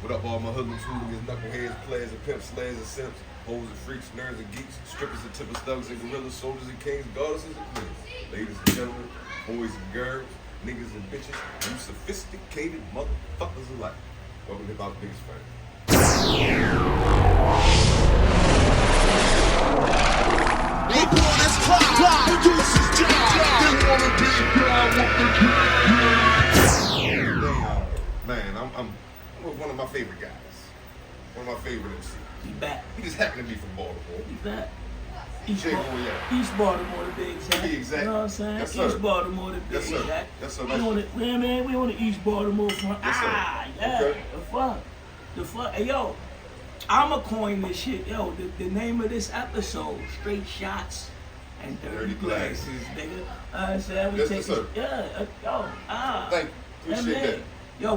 What up, all my hoodlums, hooligans, knuckleheads, players, and pimps, slayers, and simps, hoes and freaks, nerds and geeks, strippers and tippers, thugs and gorillas, soldiers and kings, goddesses and queens, ladies and gentlemen, boys and girls, niggas and bitches, you sophisticated motherfuckers alike. Welcome to Hip-Hop's biggest fan. Man, I'm with one of my favorite guys. One of my favorite MCs. He back. He just happened to be from Baltimore. He back. East Baltimore, the big Jack. Exactly. You know what I'm saying? Yes, sir. East Baltimore, the big Yes, sir. Jack. Yes, sir. We on the East Baltimore front. Yes, sir. Yeah. Okay. The fuck. Hey, yo, I'ma coin this shit. Yo, the name of this episode, Straight Shots and Dirty Glasses, nigga. I said, we Yes, take sir. Thank you. Appreciate that. Yo,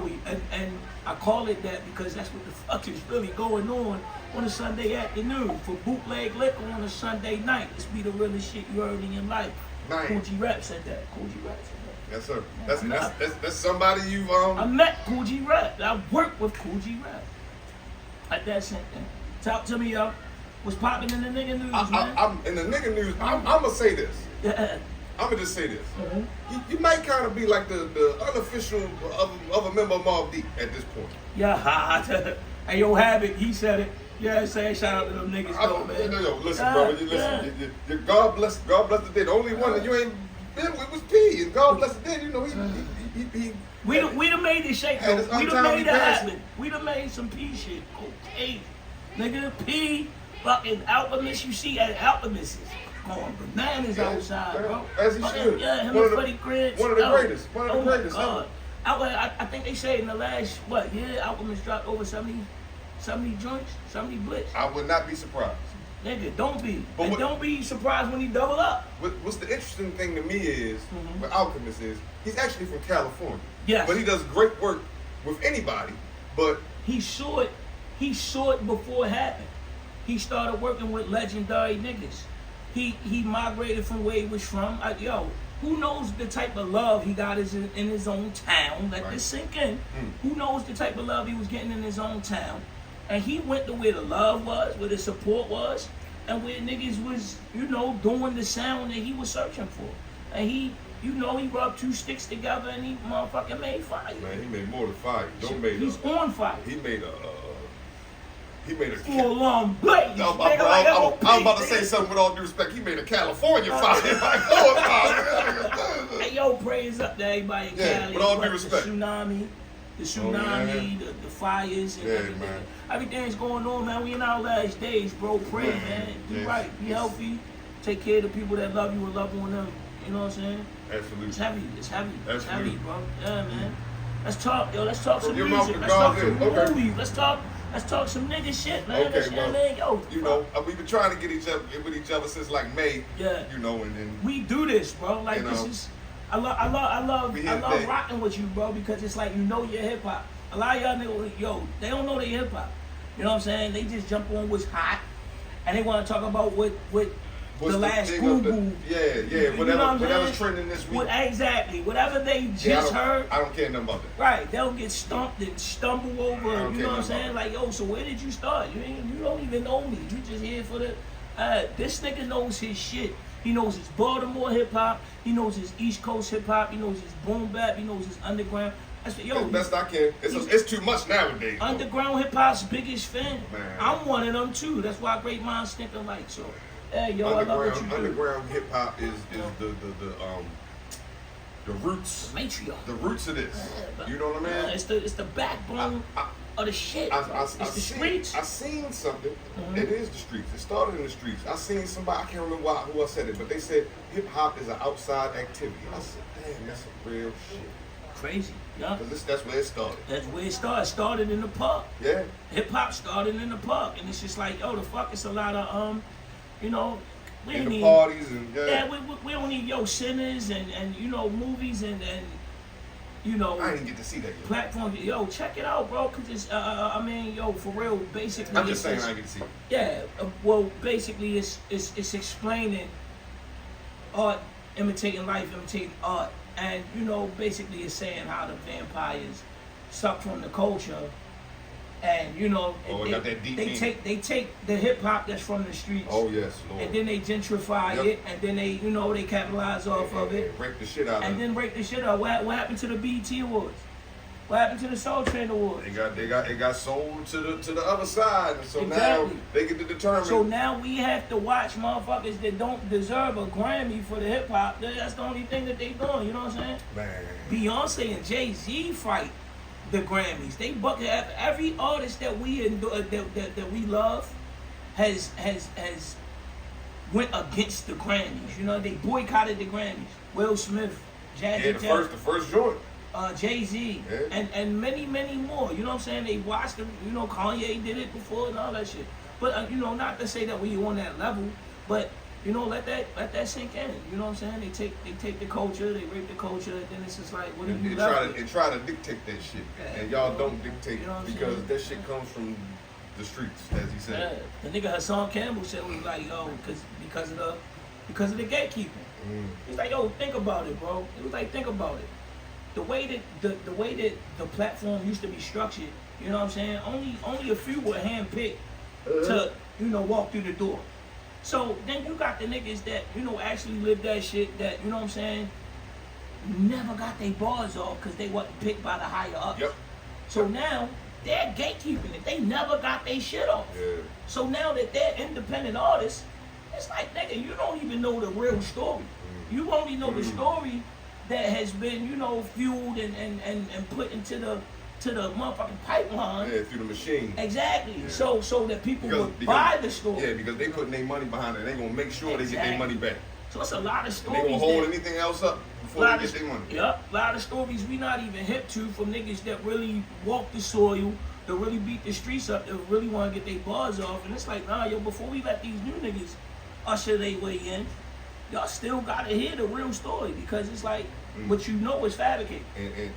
and I call it that because that's what the fuck is really going on a Sunday afternoon. For bootleg liquor on a Sunday night. This be the realest shit you heard in your life. Kool Rap said that. Kool Rap said that. Yes, sir. That's somebody you've I met Kool Rap. I worked with Kool Rap. Like that same thing. Talk to me, yo. What's popping in the nigga news, man? I'm in the nigga news. I'm gonna say this. Yeah. I'm gonna just say this. Mm-hmm. You might kind of be like the unofficial of a member of Mobb Deep at this point. Yeah. Hey, yo, Havoc, he said it. Yeah, say shout out to them niggas, though, man. Yo, listen, bro. Listen. God bless the dead. The only one that you ain't been with was P. And God bless the dead. You know, he We done made this shake, though. We done made it happen. We done made some P shit. Okay. Nigga, P, fucking Alchemist, you see at Alchemist is going bananas outside, bro. As he should. Yeah, him and Freddie Grant. One of the greatest. One of the greatest. God. I think they say in the last, Alchemist dropped over 70 joints, 70 blitz. I would not be surprised. Nigga, don't be. And don't be surprised when he double up. What's the interesting thing to me is, with Alchemist is, he's actually from California. Yes. But he does great work with anybody, but... He saw it before it happened. He started working with legendary niggas. He migrated from where he was from. Who knows the type of love he got in his own town? Let this sink in. Who knows the type of love he was getting in his own town? And he went to where the love was, where the support was, and where niggas was, doing the sound that he was searching for. And he rubbed two sticks together and he motherfucking made fire. Man, he made more than fire. He's on fire. He made a full on blaze. I'm about to say something with all due respect. He made a California fire. Hey, yo, praise up to everybody in Cali. With all due respect. The tsunami, the fires, and everything. Man. Everything's going on, man. We in our last days, bro. Pray, man. Do right. Be healthy. Take care of the people that love you and love on them. You know what I'm saying? Absolutely. It's heavy. It's heavy. Absolutely. It's heavy, bro. Yeah, man. Let's talk, yo. Let's talk some Your music. mouth Let's talk some okay. movies. Let's talk some nigga shit, man. Okay, man. Yo, we've been trying to get with each other since like May. Yeah. And then we do this, bro. Like this is. I love rocking with you, bro, because it's like your hip hop. A lot of y'all niggas, they don't know their hip hop. You know what I'm saying? They just jump on what's hot, and they want to talk about what the last boo-boo. Whatever's trending this week. Exactly. Whatever they just heard. I don't care nothing about that. Right. They'll get stumped and stumble over. You know what I'm saying? Like, so where did you start? You don't even know me. You just here for the... this nigga knows his shit. He knows his Baltimore hip-hop. He knows his East Coast hip-hop. He knows his boom bap. He knows his underground. That's what, as best I can. It's too much nowadays. Underground hip-hop's biggest fan. Man. I'm one of them, too. That's why great minds think alike. So... Hey, yo, I love what you do. Underground hip hop is the roots. The matriarch. The roots of this. You know what I mean? It's the backbone of the shit. It's the streets. I seen something. It is the streets. It started in the streets. I seen somebody. I can't remember who I said it, but they said hip hop is an outside activity. I said, damn, that's some real shit. Crazy, yeah. Because that's where it started. That's where it started. It started in the park. Yeah. Hip hop started in the park, and it's just like, the fuck, it's a lot of we in need parties and we don't need sinners and movies and I didn't get to see that yet. Platform, check it out, bro. Cause it's for real, basically. I'm just saying I didn't get to see it. Yeah, basically it's explaining art imitating life, imitating art, and basically it's saying how the vampires suck from the culture And you know, got that deep they take the hip hop that's from the streets. Oh yes, Lord. And then they gentrify it, and then they they capitalize off of it. Break the shit out of it. And then break the shit out. What happened to the BET Awards? What happened to the Soul Train Awards? It got sold to the other side, and so now they get to determine. So now we have to watch motherfuckers that don't deserve a Grammy for the hip hop. That's the only thing that they doing. You know what I'm saying? Man. Beyonce and Jay-Z fight the Grammys. They bucket every artist that we that we love has went against the Grammys. You know, they boycotted the Grammys. Will Smith, Jazzy the first joint. Jay-Z, and many more. You know what I'm saying? They watched them. You know, Kanye did it before and all that shit. But you know, not to say that we on that level, but you know, let that sink in. You know what I'm saying? They take the culture, they rape the culture, and then it's just like, what do you do? Try to dictate that shit, and y'all don't dictate because that shit comes from the streets, as he said. The nigga Hassan Campbell said was like, yo, because of the gatekeeping. He's like, yo, think about it, bro. It was like, think about it. The way that the platform used to be structured, you know what I'm saying? Only a few were handpicked to walk through the door. So then you got the niggas that actually live that shit, that you know what I'm saying, never got their bars off because they wasn't picked by the higher ups. Yep. So now they're gatekeeping it. They never got their shit off. Yeah. So now that they're independent artists, it's like, nigga, you don't even know the real story. You only know the story that has been, fueled and put into the motherfucking pipeline. Yeah, through the machine. Exactly. Yeah. So that people would because buy the story. Yeah, because they putting their money behind it. They gonna make sure they get their money back. So it's a lot of stories. And they gonna hold anything else up before they get their money. Yep, a lot of stories we not even hip to from niggas that really walk the soil, that really beat the streets up, that really want to get their bars off. And it's like, nah, yo, before we let these new niggas usher their way in, y'all still gotta hear the real story, because it's like what you know is fabricated.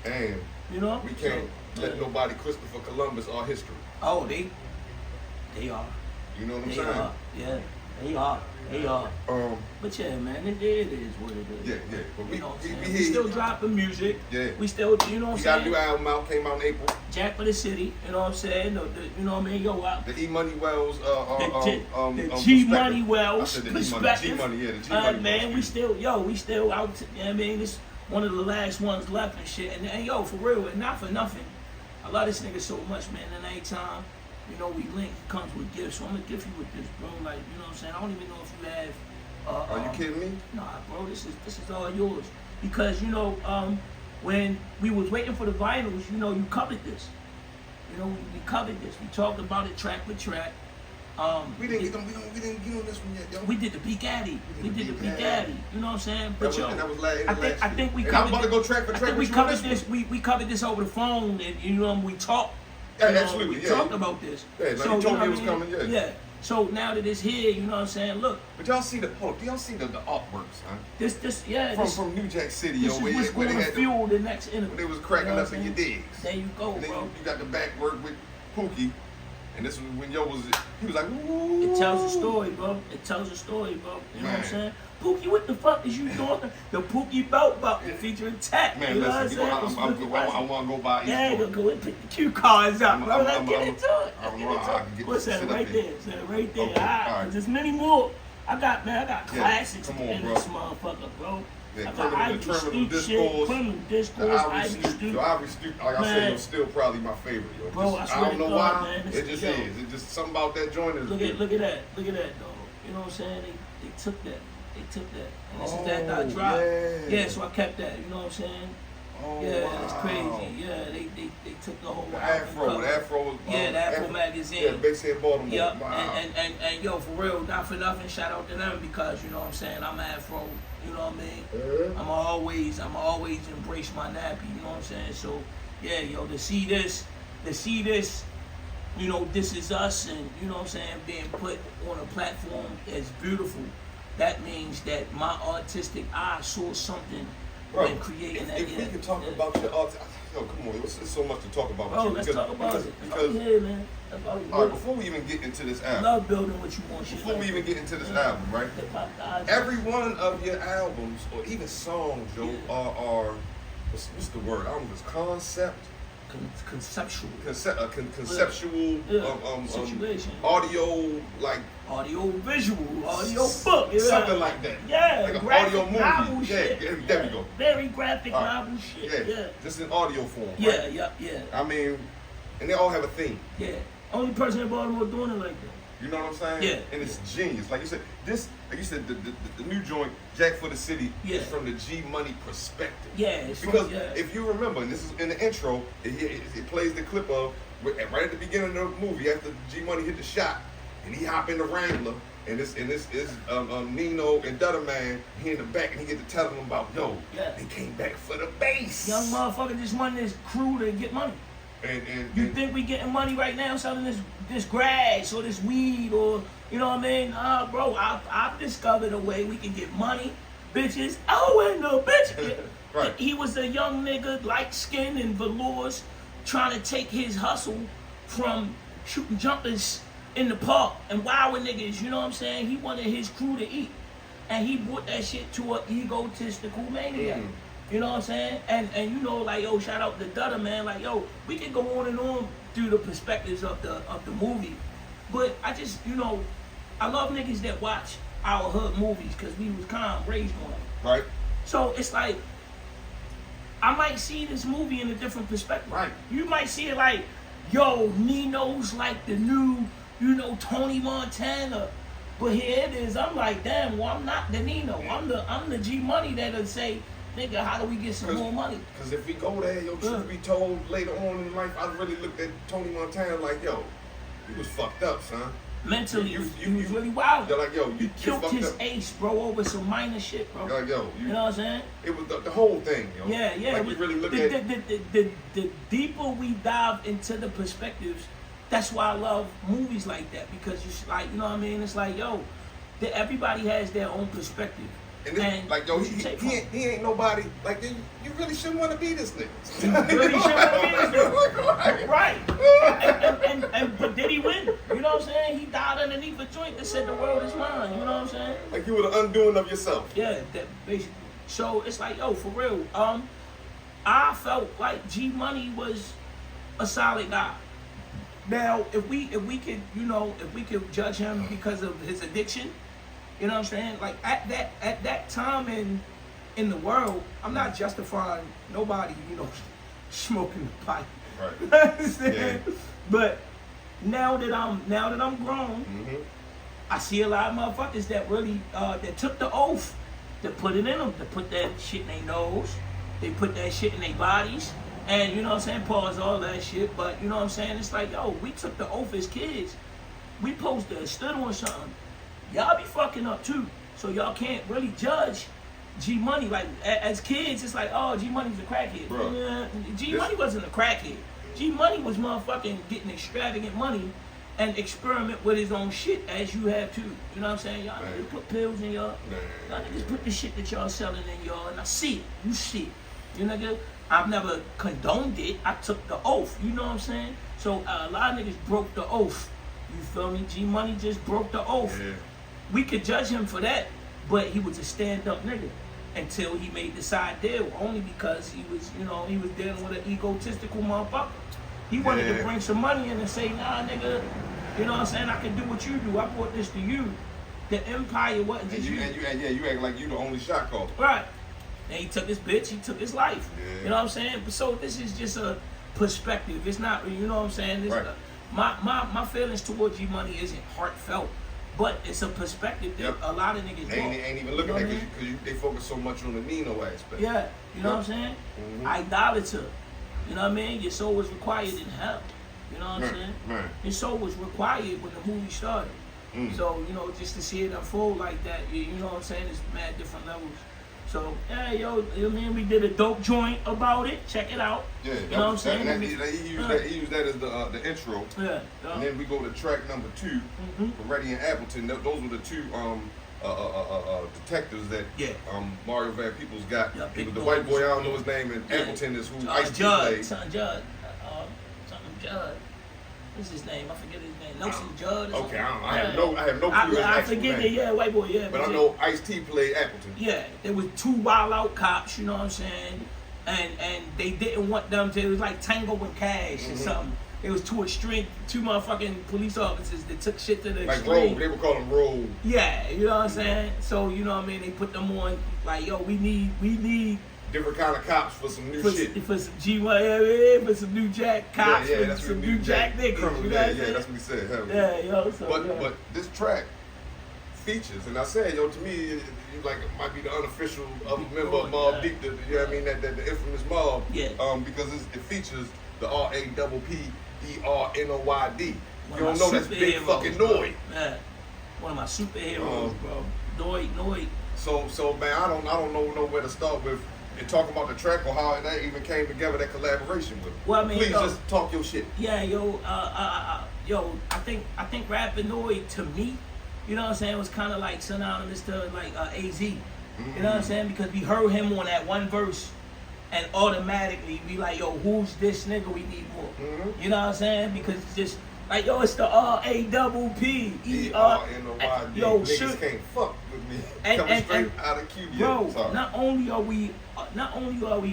And you know, we can't let nobody Christopher Columbus our history. Oh, they are. You know what I'm they saying? Are. Yeah, they are. They are. But yeah, man, it is what it is. Yeah. But we still dropping music. Yeah. We still, you know what I'm saying? We got a new album out, came out in April. Jack for the City, you know what I'm saying? You know what I mean? Yo, the E Money Wells, the G Money Wells perspective. G Money, yeah, the G Money. Man, we still out. You know what I mean? It's one of the last ones left and shit. And yo, for real, and not for nothing, I love this nigga so much, man. And anytime, we link, it comes with gifts. So I'm gonna gift you with this, bro. Like, you know what I'm saying? I don't even know if you have. Are you kidding me? Nah, bro. This is all yours. Because when we was waiting for the vinyls, you covered this. We covered this. We talked about it track for track. We didn't get on this one yet, yo. We did the P Caddy. We did the P Caddy. You know what I'm saying? But I think we covered. I'm about to go track for track. I think we covered this. We covered this over the phone, and we talked. Yeah, absolutely. We talked about this. Yeah, so, you told me it was coming. Yeah. So now that it's here, you know what I'm saying? Look. But y'all see do y'all see the artworks, huh? From New Jack City, this yo. This is what's going to fuel the next interview. When they was cracking up in your digs. There you go, and then bro. You got the back work with Pookie. And this was when he was like, ooh. It tells a story, bro. It tells a story, bro. You know what I'm saying? Pookie, what the fuck is you doing? The Pookie Belt Buckle featuring TEK. Man, you know listen, I want to go buy each one. Go and pick the cue cards up, bro. Let's get into it. I don't know how I can get What's that right there? Is that right there? Okay, all right. There's many more. I got classics in bro. This motherfucker, bro. Yeah, I got Criminal Discourse, The Ivy Stoop, like I said, it's still probably my favorite, yo. Bro, I don't know why. Man, it just is. It's just something about that joint is. Look at that, dog. You know what I'm saying? They took that. And this is that I dropped. Yeah, so I kept that. You know what I'm saying? Oh, yeah, wow. It's crazy. Yeah, they took the whole the Afro was the Afro magazine. Yeah, based in Baltimore. Yep. Wow. And yo, for real, not for nothing, shout out to them, because you know what I'm saying, I'm Afro. You know what I mean? I'm always embrace my nappy. You know what I'm saying? So yeah, yo, to see this, this is us, and you know what I'm saying, being put on a platform that's beautiful. That means that my artistic eye saw something and creating that. If we could talk about your art, yo, come on, there's so much to talk about. Bro, let's talk about it. Because man. All right, before we even get into this album, love building what you want. Before we even get into this album, right? Every one of your albums, or even songs, Joe, are what's the word? I don't know, concept. conceptual. Conceptual situation. audio, like audio visual, audio book. Something like that. Yeah. Like an audio movie. Novel Yeah, shit. there we go. Very graphic novel shit. Yeah. Just in audio form. Yeah, right? yeah. I mean, and they all have a theme. Yeah. Only person in Baltimore doing it like that. You know what I'm saying? Yeah. And it's genius. Like you said, the new joint, Jack for the City, is from the G Money perspective. Yeah. Because if you remember, and this is in the intro, it plays the clip of right at the beginning of the movie after G Money hit the shot, and he hop in the Wrangler, and this is Nino and Dutter Man. He in the back, and he get to telling them about they came back for the base. Young motherfucker just wanted his crew to get money. You think we getting money right now selling this grass or this weed or, you know what I mean? Bro, I've discovered a way we can get money, bitches. Oh, and no bitch. Right. He was a young nigga, light skin and velours, trying to take his hustle from shooting jumpers in the park and wowing niggas, you know what I'm saying? He wanted his crew to eat. And he brought that shit to an egotistical maniac. You know what I'm saying? And you know, like, yo, shout out to Dutter, man. Like, yo, we can go on and on through the perspectives of the movie. But I just, you know, I love niggas that watch our hood movies because we was kind of raised on them. Right. So it's like, I might see this movie in a different perspective. Right. You might see it like, yo, Nino's like the new, you know, Tony Montana. But here it is. I'm like, damn, well, I'm not the Nino. I'm the G Money that'll say, nigga, how do we get some more money? Because if we go there, truth be told, later on in life, I really looked at Tony Montana like, yo, he was fucked up, son. Mentally, he was really wild. They're like, yo, you killed his up. Ace, bro, over some minor shit, bro. They're like, yo, you know what I'm saying? It was the whole thing, yo. Yeah. Like, you really look at the deeper we dive into the perspectives, that's why I love movies like that, because you like, you know what I mean? It's like, yo, everybody has their own perspective. And like, yo, he ain't nobody. Like, you really shouldn't want to be this nigga. You really shouldn't want to be this nigga. Right. But did he win? You know what I'm saying? He died underneath a joint that said the world is mine. You know what I'm saying? Like, you were the undoing of yourself. Yeah, that basically. So it's like, yo, for real. I felt like G Money was a solid guy. Now, if we could, you know, if we could judge him because of his addiction. You know what I'm saying? Like at that time in the world, I'm not justifying nobody, you know, smoking the pipe. Right. Understand? Yeah. But now that I'm grown, I see a lot of motherfuckers that really that took the oath, that put it in them, to put that shit in their nose, they put that shit in their bodies, and you know what I'm saying? Pause all that shit. But you know what I'm saying? It's like, yo, we took the oath as kids. We supposed to have stood on something. Y'all be fucking up too, so y'all can't really judge G Money. Like as kids, it's like, oh, G Money's a crackhead. G Money wasn't a crackhead. G Money was motherfucking getting extravagant money and experiment with his own shit as you have too. You know what I'm saying? Y'all niggas put pills in y'all. Y'all niggas put the shit that y'all selling in y'all, and I see it. You see it. You nigga, I've never condoned it. I took the oath. You know what I'm saying? So a lot of niggas broke the oath. You feel me? G Money just broke the oath. Yeah. We could judge him for that, but he was a stand-up nigga until he made the side deal, only because he was, you know, he was dealing with an egotistical motherfucker. He wanted to bring some money in and say, nah, nigga, you know what I'm saying? I can do what you do. I brought this to you. The empire wasn't just you. You act like you the only shot caller. Right. And he took his bitch, he took his life. Yeah. You know what I'm saying? So this is just a perspective. It's not, you know what I'm saying? This, my feelings towards G Money isn't heartfelt. But it's a perspective that a lot of niggas ain't even looking at it because they focus so much on the Nino aspect. Yeah, you know what I'm saying? Idolater. You know what I mean? Your soul was required in hell. You know what I'm saying? Your soul was required when the movie started. So, you know, just to see it unfold like that, you know what I'm saying? It's mad different levels. So, yeah, yo, you know what I mean? We did a dope joint about it. Check it out. Yeah, you know what I'm saying? And he used that as the intro. Yeah. And then we go to track number 2 from Reddy and Appleton. Those were the two detectives that Mario Van Peebles got. It was the white boy, I don't know his name, and Appleton is who Ice-T played. Something Judd. What's his name? I forget his name. Nelson Judd. Okay, I have no clue. I forget the white boy. Yeah, but I know Ice-T played Appleton. Yeah, there was two wild out cops. You know what I'm saying? and they didn't want them to. It was like Tango and Cash or something. It was two motherfucking police officers that took shit to the extreme. Rogue, they would call them Rogue. Yeah, you know what I'm saying? So, you know what I mean? They put them on, like, yo, we need different kind of cops for some new shit. For some G1, for some new Jack cops, for some new Jack niggas. You know that's what he said. Hell yeah, yo, so, but this track features, and I said, yo, to me, it might be the unofficial member of Mobb Deep, you know what I mean, that the infamous Mobb, because it features the RAPPERNOYD. You don't know that's big fucking Noyd. Man, one of my superheroes, bro. Noyd. So man, I don't know where to start with and talk about the track or how that even came together, that collaboration with it. Well, I mean, please just talk your shit. Yeah, yo, I think rapping Noyd to me, you know what I'm saying, was kind of like synonymous to like AZ. You know what I'm saying? Because we heard him on that one verse and automatically be like, yo, who's this nigga? We need more. You know what I'm saying? Because it's just like, yo, it's the RAPPERNOYD. Yo, niggas can't fuck with me. Coming straight out of Q. Bro, not only are we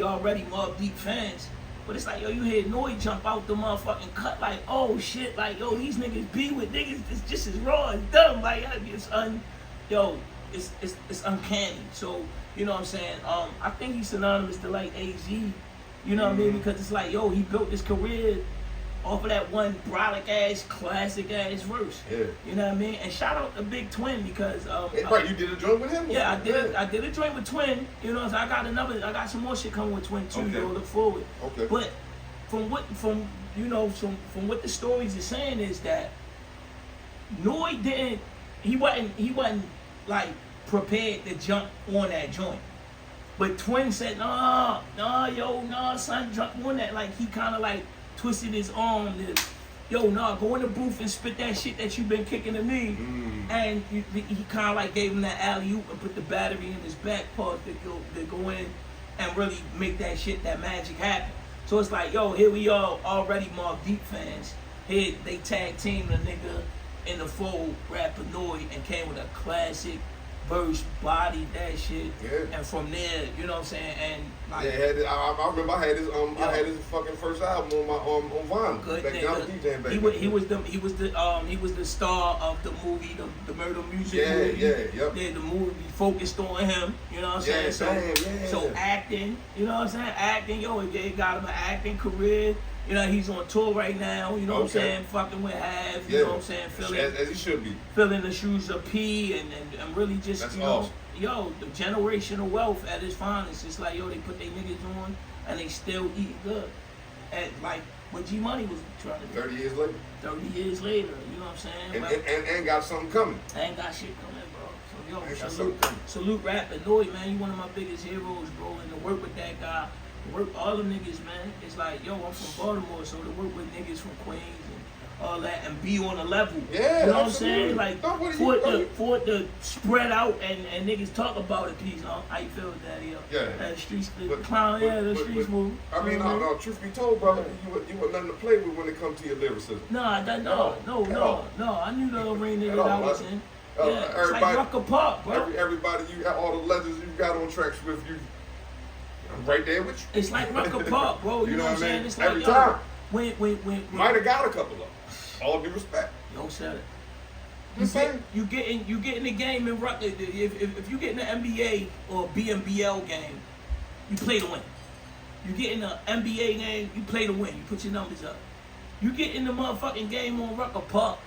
already Mobb Deep fans, but it's like, yo, you hear Noyd jump out the motherfucking cut like, oh shit, like, yo, these niggas be with niggas. It's just as raw as dumb. Like, it's uncanny. So, you know what I'm saying? I think he's synonymous to like AZ. You know what I mean? Because it's like, yo, he built his career off of that one brolic ass, classic ass verse. Yeah. You know what I mean? And shout out to Big Twin because right, you did a joint with him? Yeah, I did a joint with Twin. You know, so I got some more shit coming with Twin too. Okay. Yo, look forward. Okay. But from what the stories are saying is that Noyd he wasn't like prepared to jump on that joint. But Twin said, no, son, jump on that. Like he kind of like twisted his arm to, yo, go in the booth and spit that shit that you been kicking to me. And he kind of like gave him that alley-oop and put the battery in his back part to go in and really make that shit, that magic happen. So it's like, yo, here we are, already Mobb Deep fans. Here they tag teamed a nigga in the fold, rapper Noyd, and came with a classic verse, bodied that shit, and from there, you know what I'm saying, and like, I remember I had his fucking first album on my on vinyl. Good back nigga. back He was the star of the movie, the murder music movie. The movie focused on him, you know what I'm saying. So acting, you know what I'm saying, acting, yo, it got him an acting career. You know, he's on tour right now, you know what I'm saying, fucking with Hav, you know what I'm saying, as he should be. Filling the shoes of P and really just, that's you know, awesome. Yo, the generational wealth at its finest. It's like, yo, they put their niggas on and they still eat good. And like what G Money was trying to do. 30 years later. 30 years later, you know what I'm saying? And got something coming. And got shit coming, bro. So, yo, salute rap and Noyd, man. You one of my biggest heroes, bro. And to work with that guy, work all them niggas, man. It's like, yo, I'm from Baltimore, so to work with niggas from Queens and all that and be on a level. Yeah, you know what I'm saying? Like, for it to spread out and niggas talk about it, please. How you feel with that, yo? Yeah. That streets, the clown, the streets move. I mean, no, truth be told, brother, you were nothing to play with when it comes to your lyricism. No. I knew the arena that I was in. Yeah, it's like Rucker Park, bro. Everybody, all the legends you got on tracks with you. I'm right there with you. It's like Rucker Park, bro. You know what I'm saying? It's like, every time. When might have got a couple of them. All due respect. Yo, said it. You get in the game in Rucker. If you get in the NBA or BNBL game, you play to win. You get in the NBA game, you play to win. You put your numbers up. You get in the motherfucking game on Rucker Park,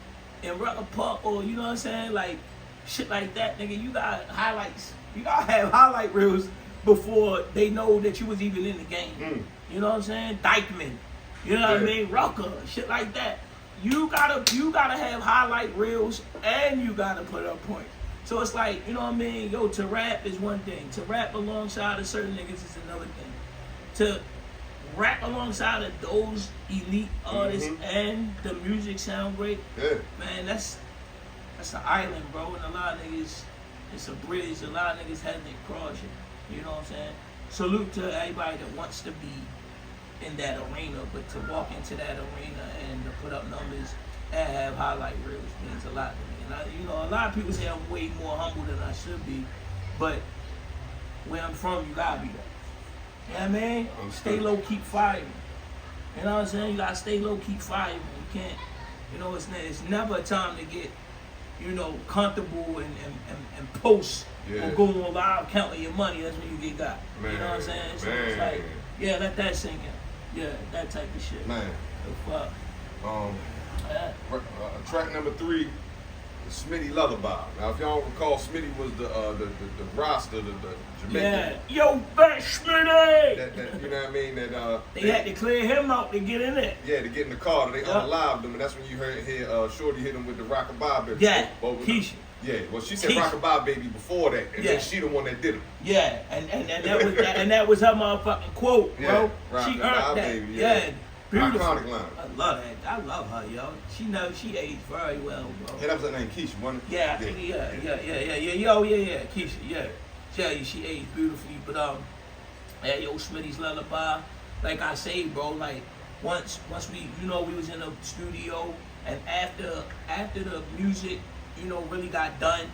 or you know what I'm saying, like shit like that, nigga. You got highlights. You gotta have highlight reels before they know that you was even in the game. You know what I'm saying? Dykeman. You know what I mean? Rucker, shit like that. You gotta have highlight reels and you gotta put up points. So it's like, you know what I mean? Yo, to rap is one thing. To rap alongside of certain niggas is another thing. To rap alongside of those elite artists and the music sound great, man, that's an island, bro. And a lot of niggas, it's a bridge. A lot of niggas haven't crossed it. You know what I'm saying? Salute to everybody that wants to be in that arena, but to walk into that arena and to put up numbers and have highlight reels means a lot to me. And a lot of people say I'm way more humble than I should be, but where I'm from, you gotta be that. You know what I mean? Stay low, keep firing. You know what I'm saying? You gotta stay low, keep firing. You can't, you know, it's never a time to get, you know, comfortable and post or go on live counting your money. That's when you get got. Man, you know what I'm saying? So it's like, yeah, let that sink in. Yeah, that type of shit. Man. The fuck. Track number 3, Smitty Lullaby. Now, if y'all recall, Smitty was the roster, the Jamaican. Yeah, yo, back Smitty. That you know what I mean? That they had to clear him out to get in it. Yeah, to get in the car. They unalived him, and that's when you hear Shorty hit him with the Rockabye Baby. Yeah, Keisha. Yeah, well, she said Rockabye Baby before that, and then she the one that did him. Yeah, and that was her motherfucking quote, bro. Yeah, she earned that. Baby, yeah. Beautiful. Iconic line. I love that. I love her, yo. She knows she aged very well, bro. Yeah, that was her name, Keisha, wasn't it? Yeah, Keisha, yeah. Tell you, she aged beautifully, but yeah, yo, Smitty's Lullaby. Like I say, bro, like once we, you know, we was in the studio, and after the music, you know, really got done,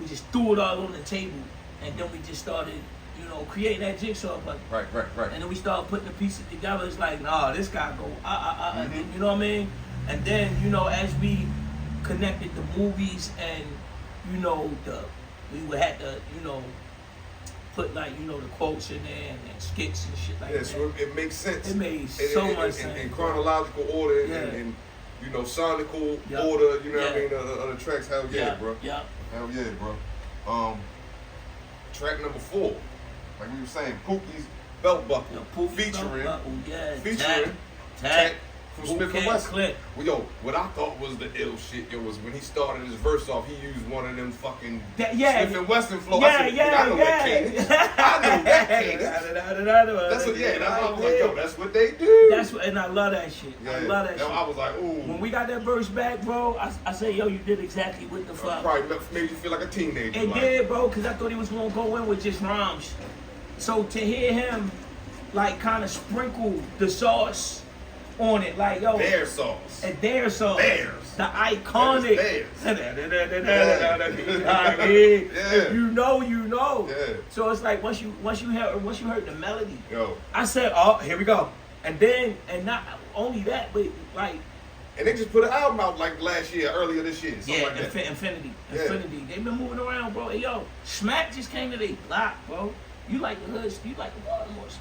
we just threw it all on the table, and then we just started, you know, creating that jigsaw puzzle. Right. And then we started putting the pieces together. It's like, nah, this guy go, you know what I mean? And then, you know, as we connected the movies and, you know, we would have to, you know, put like, you know, the quotes in there and skits and shit like that. So it makes sense. It made so much sense. In chronological order and you know, sonical order, you know what I mean, of the tracks. Hell yeah, bro. Yeah. Hell yeah, bro. Track number 4. Like we were saying, Pookie's Belt Buckle, featuring TEK from Smif and Wessun. Well, yo, what I thought was the ill shit, yo, was when he started his verse off, he used one of them fucking Smif and Wessun flow. I know that cadence. That's what, that's what I was like, yo, that's what they do. That's what, and I love that shit. Yeah. I love that shit. I was like, ooh. When we got that verse back, bro, I said, yo, you did exactly what the fuck. Probably made you feel like a teenager. It did, bro, because I thought he was going to go in with just rhymes. So to hear him, like, kind of sprinkle the sauce on it, like, yo. Their sauce. And their sauce. Theirs. The iconic. If you know, you know. Yeah. So it's like, once you heard the melody, yo, I said, oh, here we go. And then, and not only that, but, like. And they just put an album out, like, earlier this year. Yeah, like that. Infinity. They've been moving around, bro. Hey, yo, Smack just came to their block, bro. You like the hood, you like the Baltimore stuff.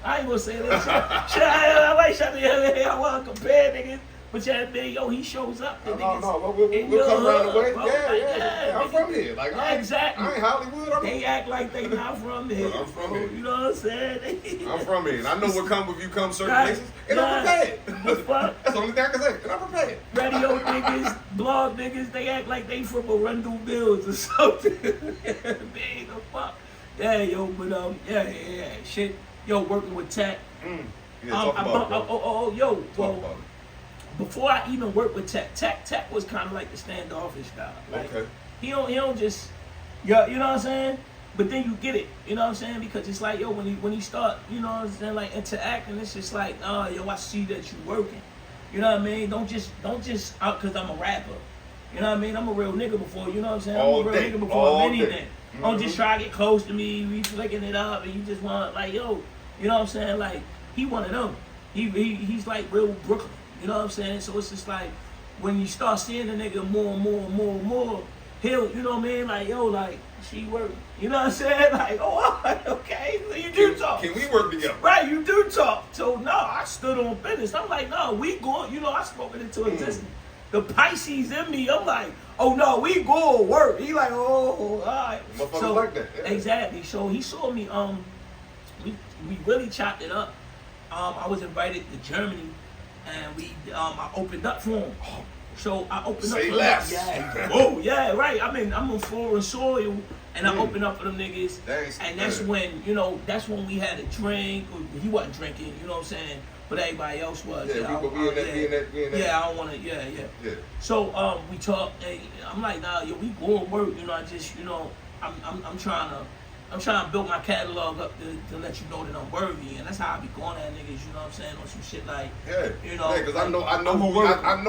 I ain't gonna say that. I like shot the other day. I want to compare niggas. But yeah, man, yo, he shows up. We'll come around the way. Yeah. I'm from here. Like, exactly. I ain't Hollywood. They act like they not from here. I'm from here. You know what I'm saying? I'm from here. And I know what comes if you come certain places. And I'm prepared. That's the only thing I can say. And I'm prepared. Radio niggas, blog niggas, they act like they from Arundel Bills or something. Man, the fuck. Yeah, yo, but shit. Yo, working with TEK. Yo, well, before I even worked with TEK was kind of like the standoffish guy. Like, okay. He don't just, you know what I'm saying? But then you get it, you know what I'm saying? Because it's like, yo, when he start, you know what I'm saying, like interacting, it's just like, yo, I see that you working. You know what I mean? Don't just out because I'm a rapper. You know what I mean? I'm a real nigga before, you know what I'm saying? I'm a real nigga before anything. Don't just try to get close to me, we flicking it up, and you just want, like, yo, you know what I'm saying? Like, he one of them. He's like real Brooklyn, you know what I'm saying? So it's just like, when you start seeing the nigga more and more, he'll, you know what I mean? Like, yo, like, she work, you know what I'm saying? Like, oh, okay, so you do talk. Can we work together? Right, you do talk. So, no, I stood on business. I'm like, no, we going, you know, I spoken into existence. The Pisces in me, I'm like, oh no, we go work. He like, oh, all right. So like that. Yeah. Exactly. So he saw me. We really chopped it up. I was invited to Germany, and I opened up for him. So I opened up for less. Yeah. Oh yeah, right. I'm on foreign soil, and I opened up for them niggas. And that's when, you know, that's when we had a drink. He wasn't drinking, you know what I'm saying? But everybody else was. Yeah, but we in that. Yeah, I don't want to. Yeah. So we talked. I'm like, nah, yo, we going work. You know, I just, you know, I'm trying to build my catalog up to let you know that I'm worthy, and that's how I be going at niggas. You know what I'm saying? On some shit like, you know, because I know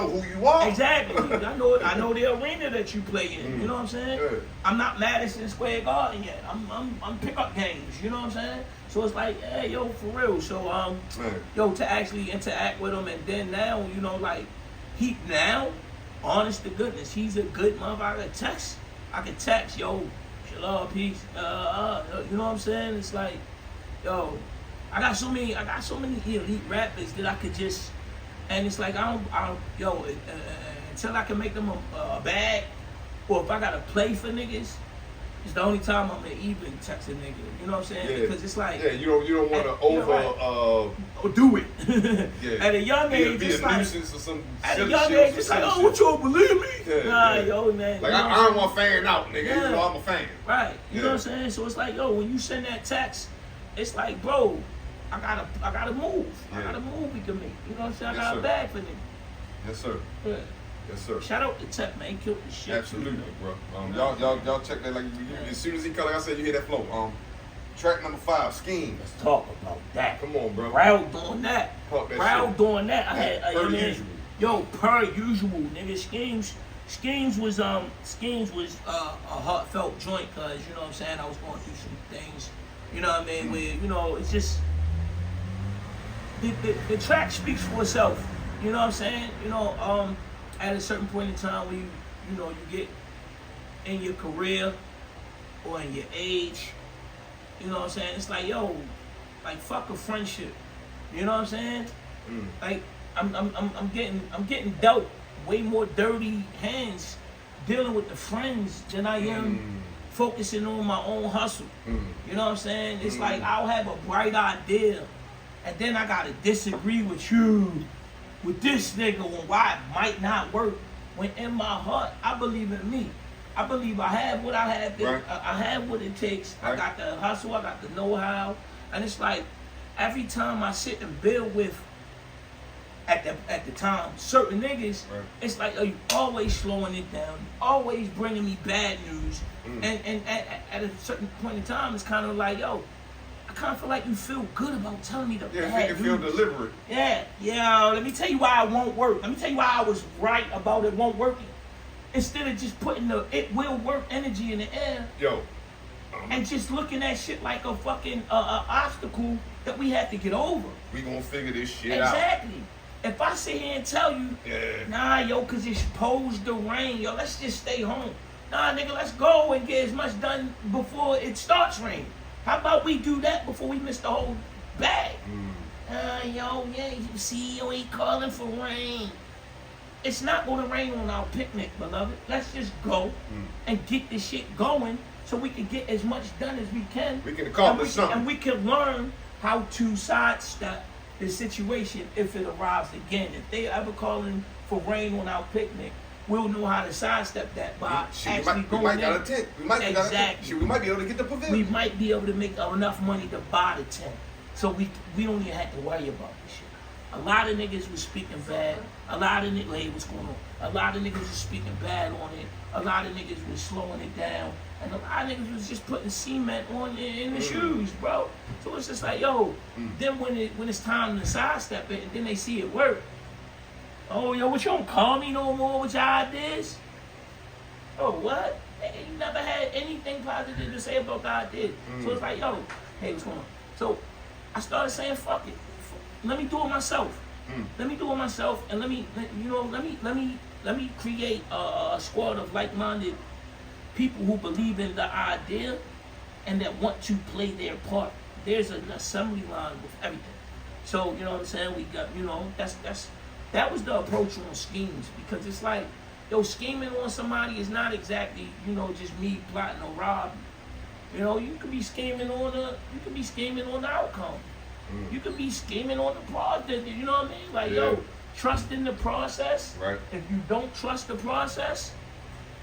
who you are. Exactly. I know the arena that you play in. You know what I'm saying? I'm not Madison Square Garden yet. I'm pickup games. You know what I'm saying? So it's like, hey, yo, for real. So yo, to actually interact with him, and then now, you know, like he now, honest to goodness, he's a good motherfucker. I could text, yo, shalom, peace. You know what I'm saying? It's like, yo, I got so many elite rappers that I could just, and it's like I don't, until I can make them a bag, or if I gotta play for niggas, it's the only time I'm even text a nigga. You know what I'm saying? Yeah. Because it's like, you don't want to do it. Yeah. At a young age, be it's a like, nuisance or some at a silly young shit age, or it's some like, silly oh, what shit. you don't believe me? Yeah, Yo, man. Like you know I don't want fan out, nigga. Yeah. You know I'm a fan. Right. You know what I'm saying? So it's like, yo, when you send that text, it's like, bro, I gotta move. Yeah. I got a move we can make. You know what I'm saying? Yes, I got sir. a bag for niggas. Yes, sir. Yeah. Yes, sir. Shout out to TEK, man. He killed the shit. Absolutely, bro. Y'all check that. Like as soon as he cut, like I said, you hear that flow. Track number 5, Scheme. Let's talk about that. Come on, bro. Royale doing that. Talk that Royale shit. doing that. I had Per usual. Yo, per usual, nigga. Schemes was a heartfelt joint, cause you know what I'm saying. I was going through some things. You know what I mean? Where you know it's just the track speaks for itself. You know what I'm saying? You know, at a certain point in time when you get in your career or in your age, you know what I'm saying? It's like, yo, like fuck a friendship. You know what I'm saying? Like I'm getting dealt way more dirty hands dealing with the friends than I am focusing on my own hustle. You know what I'm saying? It's like I'll have a bright idea and then I gotta disagree with you, with this nigga on why it might not work. When in my heart, I believe in me. I believe I have what I have. Right. I have what it takes. Right. I got the hustle. I got the know-how. And it's like every time I sit and build with, at the time, certain niggas, Right. it's like, oh, you always slowing it down. You always bringing me bad news. And at a certain point in time, it's kind of like, yo, I kind of feel like you feel good about telling me the bad you can feel news. deliberate. Yeah, let me tell you why it won't work. Let me tell you why I was right about it won't work. Instead of just putting the it will work energy in the air Yo. and just looking at shit like a fucking obstacle that we have to get over. We gonna figure this shit out. Exactly. If I sit here and tell you, nah, yo, cause it's supposed to rain, yo, let's just stay home. Nah, nigga, let's go and get as much done before it starts raining. How about we do that before we miss the whole bag? Yo, yeah, you see, you ain't calling for rain. It's not gonna rain on our picnic, beloved. Let's just go and get this shit going so we can get as much done as we can. We can accomplish something. And we can learn how to sidestep the situation if it arrives again. If they ever calling for rain on our picnic, we'll know how to sidestep that by actually going we might there. got a tent. We might got a tent. Shit, we might be able to get the We pavilion. might be able to make enough money to buy the tent. So we don't even have to worry about this shit. A lot of niggas was speaking bad. A lot of niggas, hey, what's going on? A lot of niggas was speaking bad on it. A lot of niggas was slowing it down. And a lot of niggas was just putting cement on in the shoes, bro. So it's just like, yo, then when it's time to sidestep it and then they see it work, oh, yo, what you don't call me no more with your ideas? Oh, what? Hey, you never had anything positive to say about the idea. So it's like, yo, hey, what's going on? So I started saying, fuck it. Let me do it myself. Let me do it myself, and let me create a squad of like-minded people who believe in the idea and that want to play their part. There's an assembly line with everything. So you know what I'm saying? We got, you know, that was the approach on Schemes, because it's like, yo, scheming on somebody is not exactly, you know, just me plotting or robbing. You know, you could be scheming on the outcome. You could be scheming on the process. You know what I mean? Like, yo, trust in the process. Right. If you don't trust the process,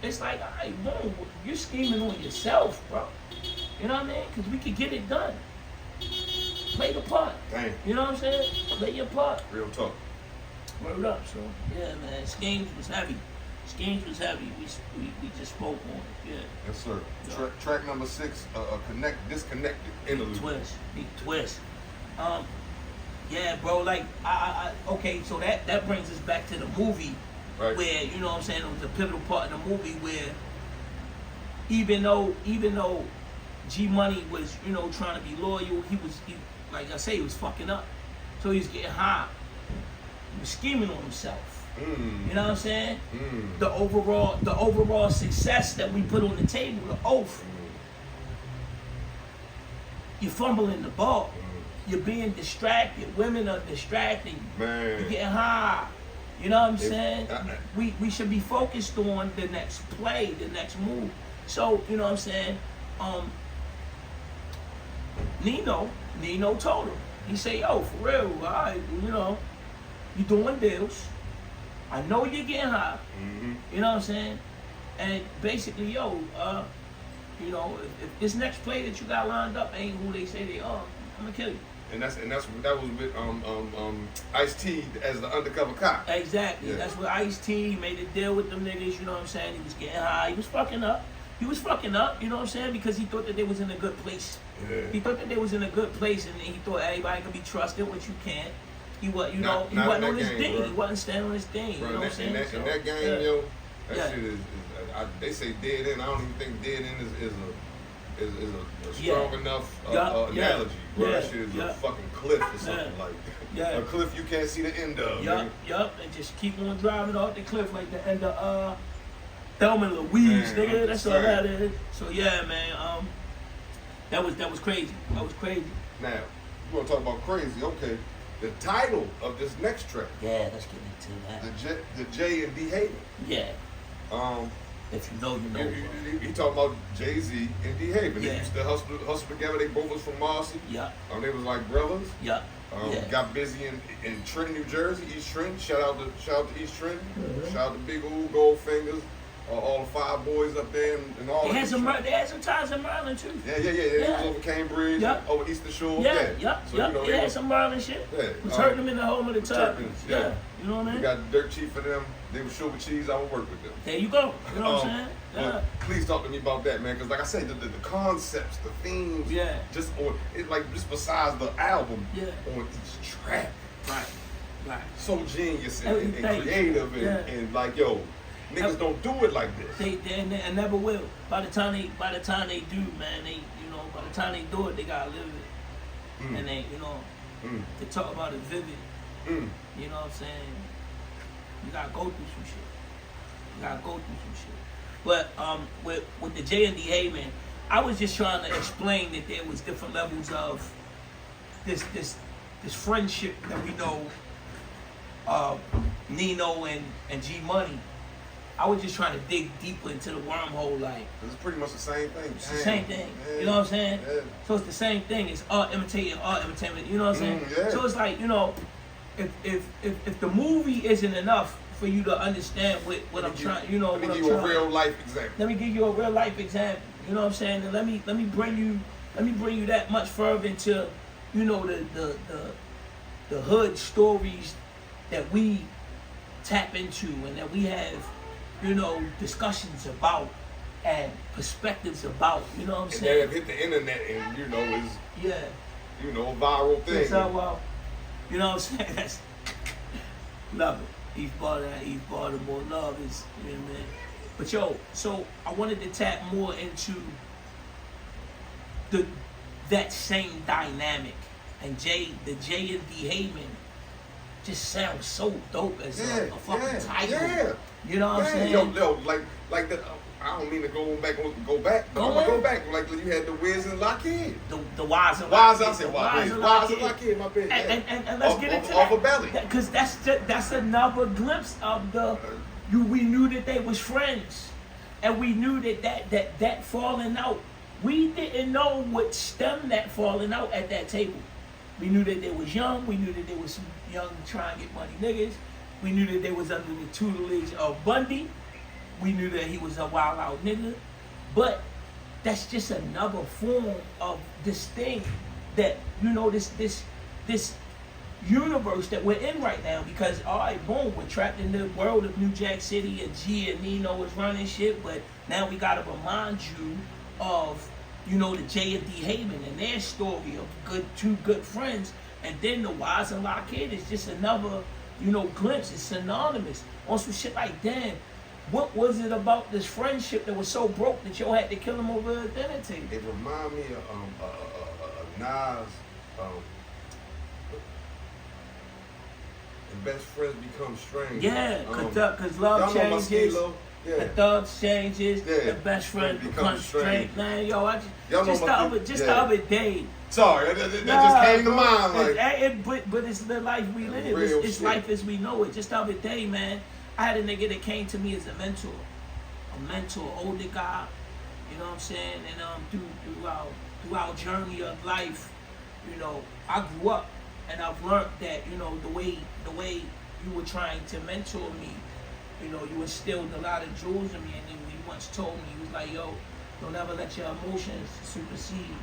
it's like, all right, boom, you're scheming on yourself, bro. You know what I mean? Because we could get it done. Play the part. Dang. You know what I'm saying? Play your part. Real talk. Word up, so. Yeah, man. Schemes was heavy. Schemes was heavy. We just spoke on it. Yeah. Yes, sir. Yeah. Track number 6, disconnected interlude. Big twist. Yeah, bro, like, okay, so that brings us back to the movie, Right. where, you know what I'm saying, it was a pivotal part of the movie where even though G Money was, you know, trying to be loyal. He like I say, he was fucking up. So he was getting high. He was scheming on himself. You know what I'm saying? The overall success that we put on the table, the oath. You're fumbling the ball. You're being distracted. Women are distracting you. Man. You're getting high. You know what I'm saying? We should be focused on the next play, the next move. So, you know what I'm saying? Nino told him. He said, yo, for real, all right, you know, you doing deals. I know you're getting high. You know what I'm saying? And basically, yo, you know, if this next play that you got lined up ain't who they say they are, I'm gonna kill you. And that was with Ice-T as the undercover cop. Exactly. Yeah. That's what Ice-T made a deal with them niggas, you know what I'm saying? He was getting high. He was fucking up, you know what I'm saying? Because he thought that they was in a good place. Yeah. He thought that they was in a good place, and he thought everybody could be trusted, which you can't. He was, you know, he wasn't on his thing. Bro. He wasn't standing on his thing. Bro, you know what I'm saying? In that game, yo, that shit is they say dead end. I don't even think dead end is a strong enough analogy. Bro, that shit is a fucking cliff or something like that. A cliff you can't see the end of. Yup, and just keep on driving off the cliff like the end of Thelma and Louise, nigga. That's all that is. So yeah, man, that was crazy. That was crazy. Now, you wanna talk about crazy, okay. The title of this next track. Yeah, let's get into that. The J and D Haven. Yeah. If you know, you know. He talking about Jay-Z and D Haven. Yeah. They used to hustle together. They both was from Marcy. Yeah. They was like brothers. Yeah. Got busy in Trenton, New Jersey, East Trenton. Shout out to East Trenton. Shout out to Big Ool, Goldfingers, all the 5 boys up there and all. They had some ties in Maryland too. Yeah. They was over Cambridge, over Eastern Shore. So, you know, they had some Maryland shit. Yeah. Was hurting them in the home of the Turpins. Yeah. You know what I mean? We got dirt cheap for them. They were sugar cheese. I would work with them. There you go. You know what I'm saying? But please talk to me about that, man. Because like I said, the concepts, the themes, just besides the album, on each track, right, so genius and creative and like yo, niggas don't do it like this. They never will. By the time they do, man, by the time they do it, they gotta live it, and they, they talk about it vivid. You know what I'm saying? You gotta go through some shit. But with the J and D Haven, I was just trying to explain that there was different levels of this friendship that we know, Nino and G Money. I was just trying to dig deeper into the wormhole, like it's pretty much the same thing. It's the same thing. You know what I'm saying? Yeah. So it's the same thing. It's art imitating art imitating. You know what I'm saying? So it's like, if the movie isn't enough for you to understand what I'm trying, let me give you a real life example. Let me give you a real life example. You know what I'm saying? And let me bring you that much further into, the hood stories that we tap into and that we have, discussions about and perspectives about. You know what I'm saying? They have hit the internet and is a viral thing. So you know what I'm saying? That's love it. East Baltimore love is, man. But so I wanted to tap more into that same dynamic, and the J and D Haven just sounds so dope as a fucking title. Yeah. You know what I'm saying? Yo, like the. I don't mean to go back, but I'm gonna go back. Like you had the Wiz and Lockheed. The Wise and Lockheed. I said Wise and Lockheed, my bad. And let's get into off that. Of belly. Because that's another glimpse of we knew that they was friends. And we knew that falling out. We didn't know what stemmed that falling out at that table. We knew that they was young. We knew that they was some young trying to get money niggas. We knew that they was under the tutelage of Bundy. We knew that he was a wild out nigga, but that's just another form of this thing that, this universe that we're in right now. Because, all right, boom, we're trapped in the world of New Jack City and G and Nino is running shit, but now we gotta remind you of, the J and D Haven and their story of two good friends, and then the Wise and Lockheed is just another, glimpse. It's synonymous on some shit like, damn, What was it about this friendship that was so broke that y'all had to kill him over a dinner table? It remind me of Nas. And best friends become strange. Yeah, cause love changes. Yeah. The thugs changes. Yeah. The best friend becomes strange. Man, yo, just the other day. Sorry, that just came to mind. But it's the life we live. It's life as we know it. Just the other day, man, I had a nigga that came to me as a mentor, older guy. You know what I'm saying? And through our journey of life, you know, I grew up and I've learned that, you know, the way you were trying to mentor me, you know, you instilled a lot of jewels in me. And then he once told me, he was like, yo, don't ever let your emotions supersede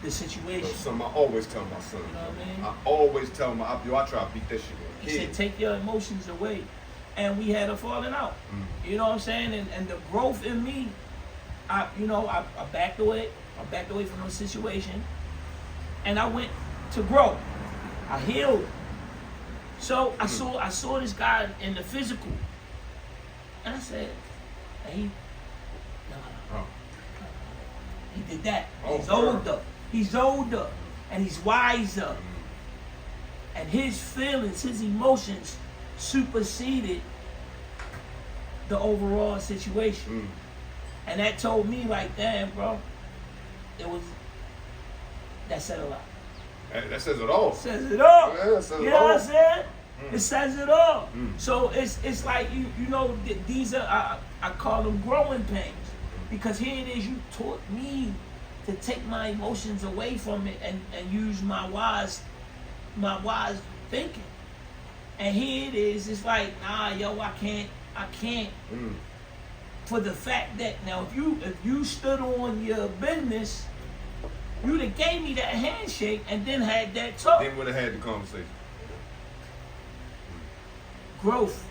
the situation. That's something I always tell my son. You know what I mean? I always tell him, I try to beat that shit. He said, take your emotions away. And we had a falling out. You know what I'm saying? And the growth in me, I backed away. I backed away from the situation. And I went to grow. I healed. So I saw this guy in the physical. And I said, hey, no. He did that. He's older. And he's wiser. And his feelings, his emotions superseded the overall situation. And that told me, like, damn, bro, that said a lot. That says it all. Says it all. Yeah, that says you it know all. what I'm saying? It says it all. So it's like, you know, these are, I call them growing pains. Because here it is, you taught me to take my emotions away from it and use my wise thinking. And here it is, it's like, nah, yo, I can't. For the fact that now if you stood on your business, you'd have gave me that handshake and then had that talk. Then would have had the conversation. Growth,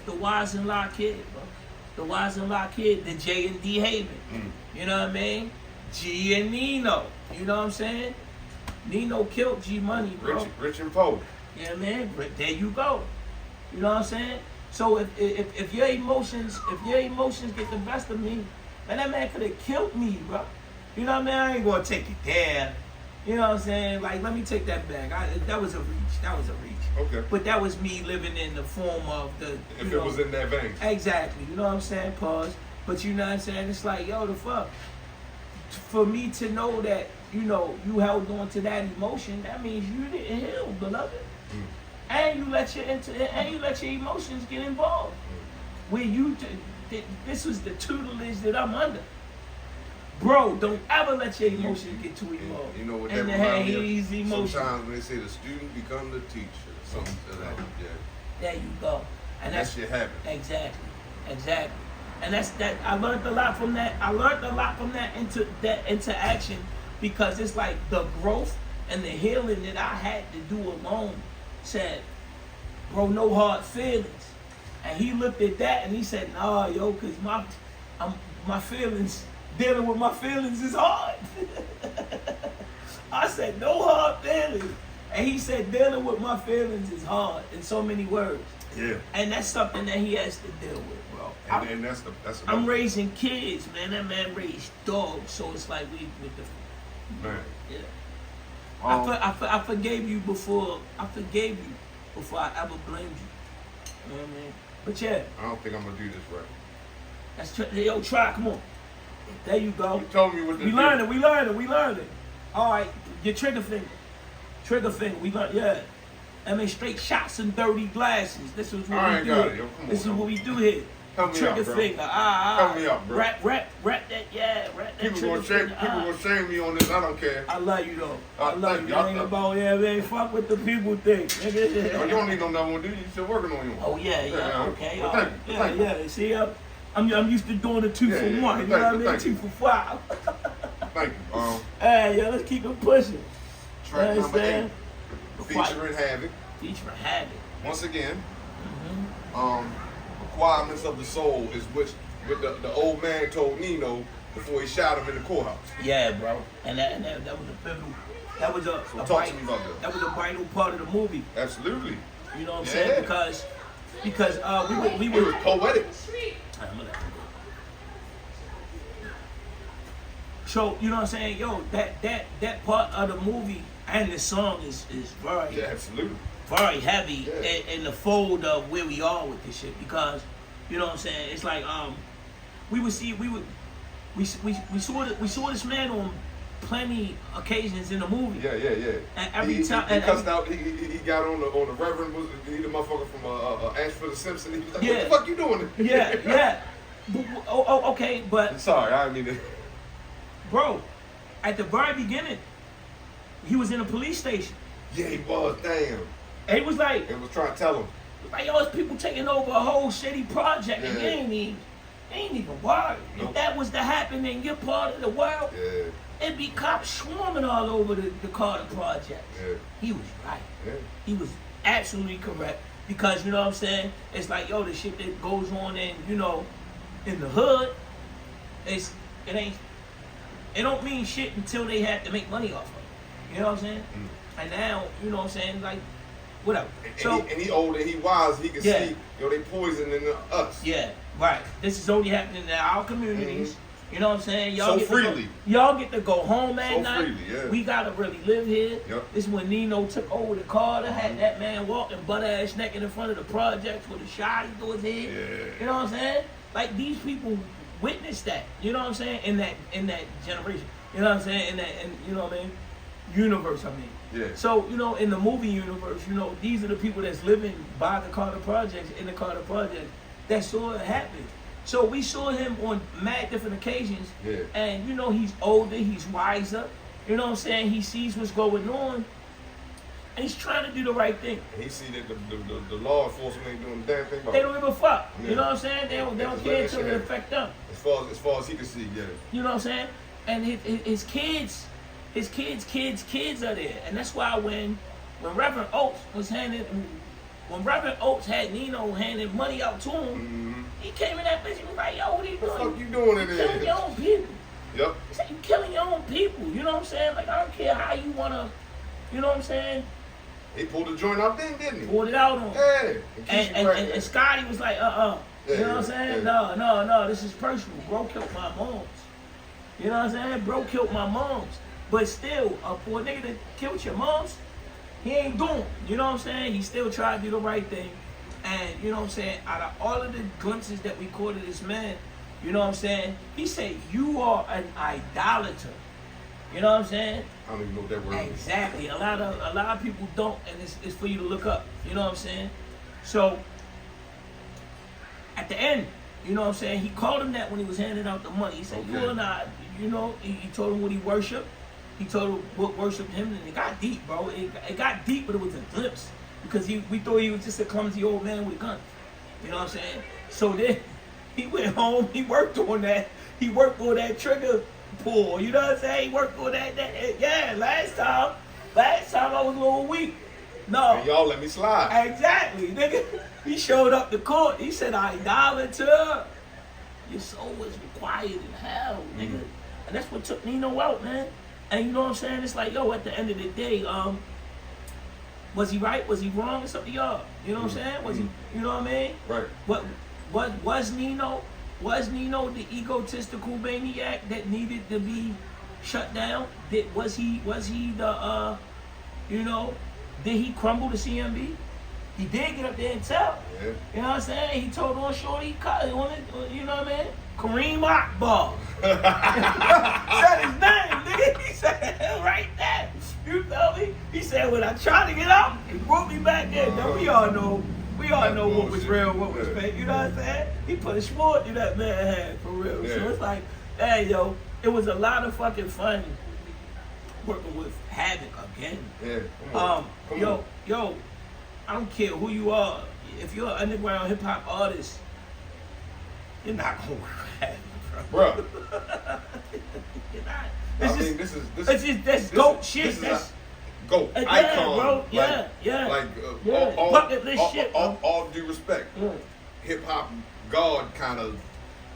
the wise and lock kid, bro. The wise and lock kid, the J and D Haven. You know what I mean? G and Nino. You know what I'm saying? Nino killed G Money, bro. Rich and poor. Yeah, man. But there you go. You know what I'm saying? So if your emotions get the best of me, man, that man could have killed me, bro. You know what I mean? I ain't gonna take it there. You know what I'm saying? Like, let me take that back. That was a reach. Okay. But that was me living in the form of the. If it was in that vein. Exactly. You know what I'm saying? Pause. But you know what I'm saying? It's like, yo, the fuck. For me to know that, you know, you held on to that emotion, that means you didn't heal, beloved. And you let your emotions get involved. Where this was the tutelage that I'm under. Bro, don't ever let your emotions get too involved. You know what that reminds me of? Sometimes when they say the student become the teacher, something to that. Yeah. There you go. And that shit happens. Exactly. And that's that. I learned a lot from that. Into interaction, because it's like the growth and the healing that I had to do alone. Said, bro, no hard feelings. And he looked at that and he said, nah, yo, cause my feelings, dealing with my feelings is hard. I said, no hard feelings. And he said, dealing with my feelings is hard, in so many words. Yeah. And that's something that he has to deal with, bro. And that's I'm raising kids, man. That man raised dogs, so it's like we with the man. Yeah. I forgave you before. I forgave you before I ever blamed you. You know what I mean? But yeah. I don't think I'm gonna do this right. Yo, try. Come on. There you go. You told me what to do. We learned it. All right, your trigger finger. We learned. Yeah. I mean, straight shots and dirty glasses. This is what we do. This is what we do here. Help me trigger out, bro. finger. Help me out, bro. Rap that. Yeah, rap that. People gonna shame me on this. I don't care. I love you though. I love you. Ain't about man. Fuck what the people think. You don't need no number one, do you? You still working on you. Oh yeah. Okay. Well, Yeah. See, I'm used to doing the 2 for 1. You know what I mean? 2 for 5. Thank you. Hey, let's keep it pushing. Track number 8. Featuring Havoc. Once again. Requirements of the soul is what the old man told Nino before he shot him in the courthouse. Yeah, bro. And that was a pivotal. That was a talk to me about that. That was a vital part of the movie. Absolutely. You know what I'm saying? Because because we It were. was poetic. Alright, I'm gonna let him go. So you know what I'm saying, yo, that part of the movie and the song is very Yeah, absolutely. very heavy Yeah. in the fold of where we are with this shit, because you know what I'm saying, it's like we saw this man on plenty occasions in the movie. Yeah. And every he time cussed out. He got on the Reverend. Was he the motherfucker from Ashford Simpson? He was like, Yeah. "What the fuck you doing?" Yeah. Okay, but Sorry, I didn't mean to. bro, at the very beginning, he was in a police station. Yeah, he was. Damn. And he was like, And was trying to tell him. yo, it's people taking over a whole city project, and Yeah. you ain't even worried. Nope. If that was to happen in your part of the world, Yeah. it'd be cops swarming all over the Carter project. Yeah. He was right. Yeah. He was absolutely correct. Because, you know what I'm saying? It's like, yo, the shit that goes on in the hood, it don't mean shit until they have to make money off of it. You know what I'm saying? And now, you know what I'm saying? Like, whatever. And he old and he wise. He can Yeah. see, they poisoning us. Yeah, right. This is only happening in our communities. You know what I'm saying? So get freely. Y'all get to go home at So night. freely, yeah. We gotta really live here. Yep. This is when Nino took over the Carter, had that man walking butt ass naked in front of the projects with a shot through his head. Yeah. You know what I'm saying? Like, these people witnessed that. You know what I'm saying? In that generation. You know what I'm saying? You know what I mean? Universe, I mean. Yeah. So, in the movie universe, these are the people that's living by the Carter projects, in the Carter project, that saw it happen. So we saw him on mad different occasions. Yeah. And, he's older, he's wiser. You know what I'm saying? He sees what's going on. And he's trying to do the right thing. And he see that the law enforcement ain't doing a damn thing about They it. don't give a fuck. Yeah. You know what I'm saying? They don't Just care let until that it shit affect them. As far as he can see, yeah. You know what I'm saying? And his kids are there. And that's why when Reverend Oates when Reverend Oates had Nino handing money out to him, he came in that bitch and was like, yo, what are you doing? What the fuck you doing in You're there? killing your own people. Yep. He said, you're killing your own people. You know what I'm saying? Like, I don't care how you want to, you know what I'm saying? He pulled the joint out then, didn't he? Pulled it out on him. Yeah. And Scotty was like, Yeah, you know what I'm saying? yeah. No, this is personal. Bro killed my moms. You know what I'm saying? Bro killed my moms. But still, for a nigga that killed your moms, he ain't doing. You know what I'm saying? He still tried to do the right thing. And, you know what I'm saying? Out of all of the glimpses that we caught of this man, you know what I'm saying? He said, you are an idolater. You know what I'm saying? I don't even know what that word is. Exactly. A lot of people don't, and it's for you to look up. You know what I'm saying? So, at the end, you know what I'm saying? He called him that when he was handing out the money. He said, Okay. you and I, he told him what he worshiped. He told him what worshiped him, and it got deep, bro. It got deep, but it was a glimpse. Because we thought he was just a clumsy old man with a gun. You know what I'm saying? So then, he went home, he worked on that. He worked on that trigger pull. You know what I'm saying? He worked on that. Yeah, last time I was a little weak. No. And y'all let me slide. Exactly, nigga. He showed up to court. He said, idolater. Your soul is required in hell, nigga. And that's what took Nino out, man. And you know what I'm saying? It's like, yo, at the end of the day, was he right? Was he wrong? It's up to y'all. You know what I'm saying? Was he, you know what I mean? Right. Was Nino the egotistical maniac that needed to be shut down? Was he the did he crumble the CMB? He did get up there and tell. Yeah. You know what I'm saying? He told on Shorty, you know what I mean? Kareem Akbar. Said his name, nigga. He said it right there. You feel me? He said when I tried to get out, he brought me back in. Now we all know what was real, what was fake. You know what I'm saying? He put a sport in that man had for real. Yeah. So it's like, hey yo, it was a lot of fucking fun working with Havoc again. Yeah. Come on. Yo, I don't care who you are. If you're an underground hip hop artist, you're not gonna work with Havoc, bro. Bruh. You're not. That's GOAT shit. That's GOAT yeah, icon, bro. Yeah, Like bucket list shit, bro. all due respect, Yeah. hip hop god kind of,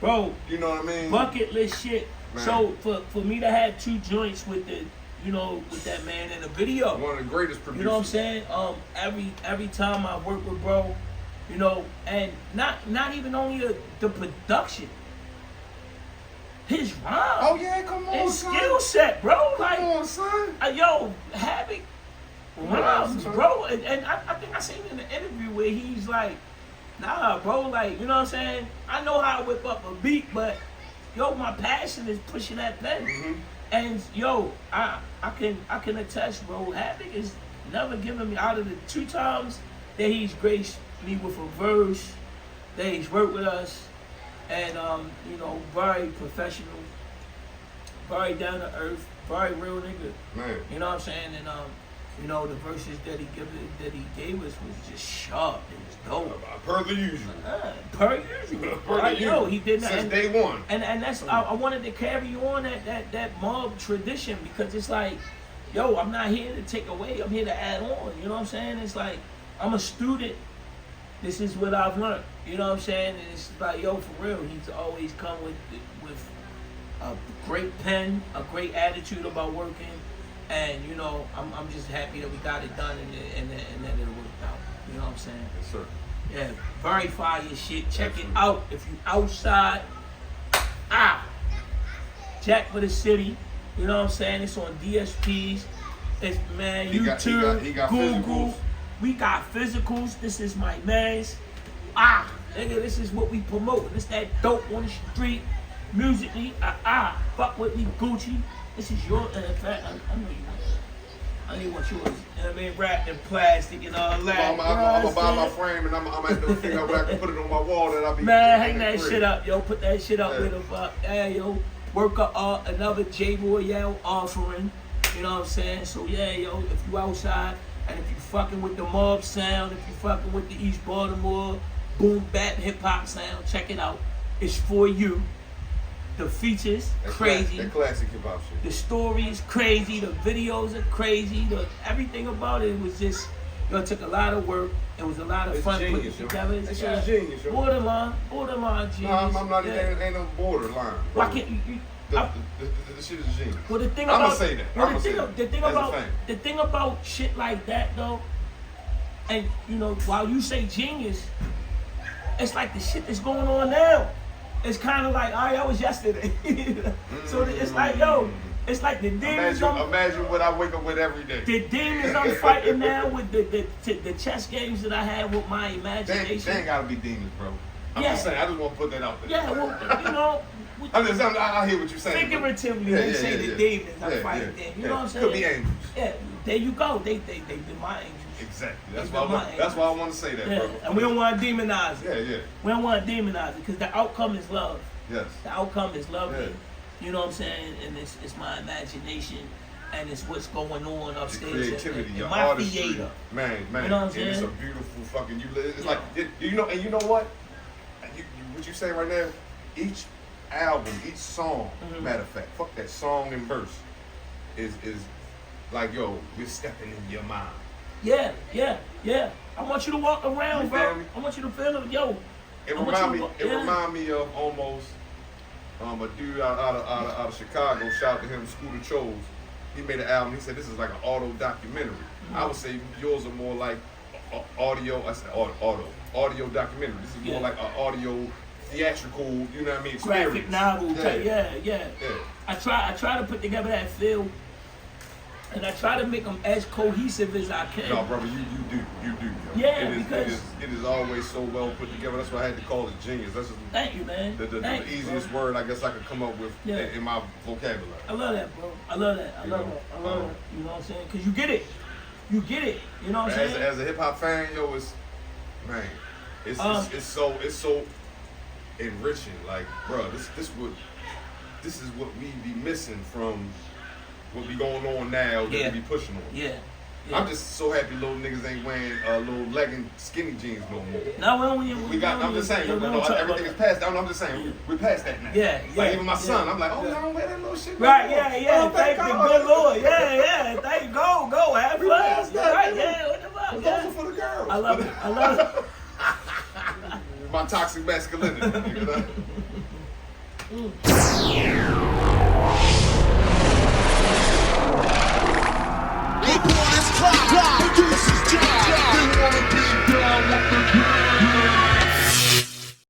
Bro, you know what I mean? bucket list shit. Man. So for me to have 2 joints with with that man in the video, One of the greatest producers. you know what I'm saying? Every time I work with bro, You know, and not even only the production. His rhyme. Oh yeah, come on, his son. skill set, bro. Like, Come on, son. Yo, Havoc rhymes, bro. And I think I seen in the interview where he's like, nah, bro, like, you know what I'm saying? I know how to whip up a beat, but yo, my passion is pushing that pen. Mm-hmm. And yo, I can attest, bro. Havoc is never given me, out of the 2 times that he's graced me with a verse, that he's worked with us, and you know, very professional, very down to earth, very real nigga. Man. You know what I'm saying? And you know, the verses that he gave us was just sharp. It was dope. Per the usual. Per usual. Like, yo, he did that since day one. And that's I wanted to carry on that Mobb tradition, because it's like, yo, I'm not here to take away. I'm here to add on. You know what I'm saying? It's like, I'm a student. This is what I've learned. You know what I'm saying? And it's like, yo, for real, he's always come with a great pen, a great attitude about working. And, you know, I'm just happy that we got it done and that it worked out. You know what I'm saying? Yes, sir. Yeah, very fire shit. Check it out. If you outside, Jack for the City. You know what I'm saying? It's on DSPs. It's, man, YouTube, he got Google. physicals. We got physicals. This is my man's. Nigga, this is what we promote. This that dope on the street. Musically, fuck with me, Gucci. This is your, in fact, I know you. I need what yours. You know what I mean? Wrapped in plastic and all that. I'm gonna buy my frame and I'm at the figure out where I can put it on my wall that I'll be. Man, hang that shit up, yo. Put that shit up with a fuck. Hey, yo. Work up another J Royale offering. You know what I'm saying? So yeah, yo, if you outside and if you fucking with the Mobb sound, if you fucking with the East Baltimore boom bap hip hop sound, check it out. It's for you. The features crazy. That classic hip hop shit. The story is crazy. The videos are crazy. Everything about it was just, yo, it took a lot of work. It was a lot of fun putting it together. That shit is genius, yo. Borderline genius. No, I'm not even, ain't no borderline. Why can't you? The shit is genius. Well, the thing I'm about, gonna say that. Well, I'm gonna say that. the thing about shit like that though, and you know, while you say genius, it's like the shit that's going on now. It's kind of like, that was yesterday. So it's like, yo, it's like the demons. Imagine what I wake up with every day. The demons I'm fighting now with the chess games that I had with my imagination. They ain't gotta be demons, bro. I'm just saying, I just want to put that out there. Yeah, well, you know. I hear what you're saying. Figuratively, they say the demons I'm fighting them. You know what I'm saying? Could be angels. Yeah, there you go. They be my angels. Exactly. That's why I want to say that, bro. And we don't want to demonize it. Yeah. We don't want to demonize it because the outcome is love. Yes. The outcome is love. Yeah. You know what I'm saying? And it's my imagination and it's what's going on upstairs. The creativity, in your my artistry. theater. Man. You know what I'm saying? And it's a beautiful fucking. It's like you know, and you know what? What you say right now? Each album, each song. Matter of fact, fuck that song and verse. Is like, yo, we're stepping in your mind. Yeah. I want you to walk around, bro. I want you to feel it, yo. It remind me of almost a dude out of Chicago. Shout out to him, Scooter Chose. He made an album. He said this is like an auto documentary. I would say yours are more like audio. I said audio documentary. This is more like an audio theatrical. You know what I mean? Experience. Graphic novel type. Yeah. I try to put together that feel. And I try to make them as cohesive as I can. No, brother, you do. Yeah, because it is always so well put together. That's why I had to call it genius. That's just thank you, man. The easiest word I guess I could come up with in my vocabulary. I love that, bro. I love that. You know what I'm saying? Because you get it. You know what I'm saying? As a hip hop fan, yo, it's so enriching. Like, bro, this is what we be missing from what be going on now that we be pushing on. Yeah. I'm just so happy little niggas ain't wearing little legging skinny jeans no more. No, I'm just saying, everything is past that. I'm just saying, we're past that now. Yeah. Like even my son, I'm like, I don't wear that little shit. Right, yeah. Thank the good Lord. Yeah. Thank go. Have fun. Right, what the fuck? Those are for the girls. I love it. My toxic masculinity, you know?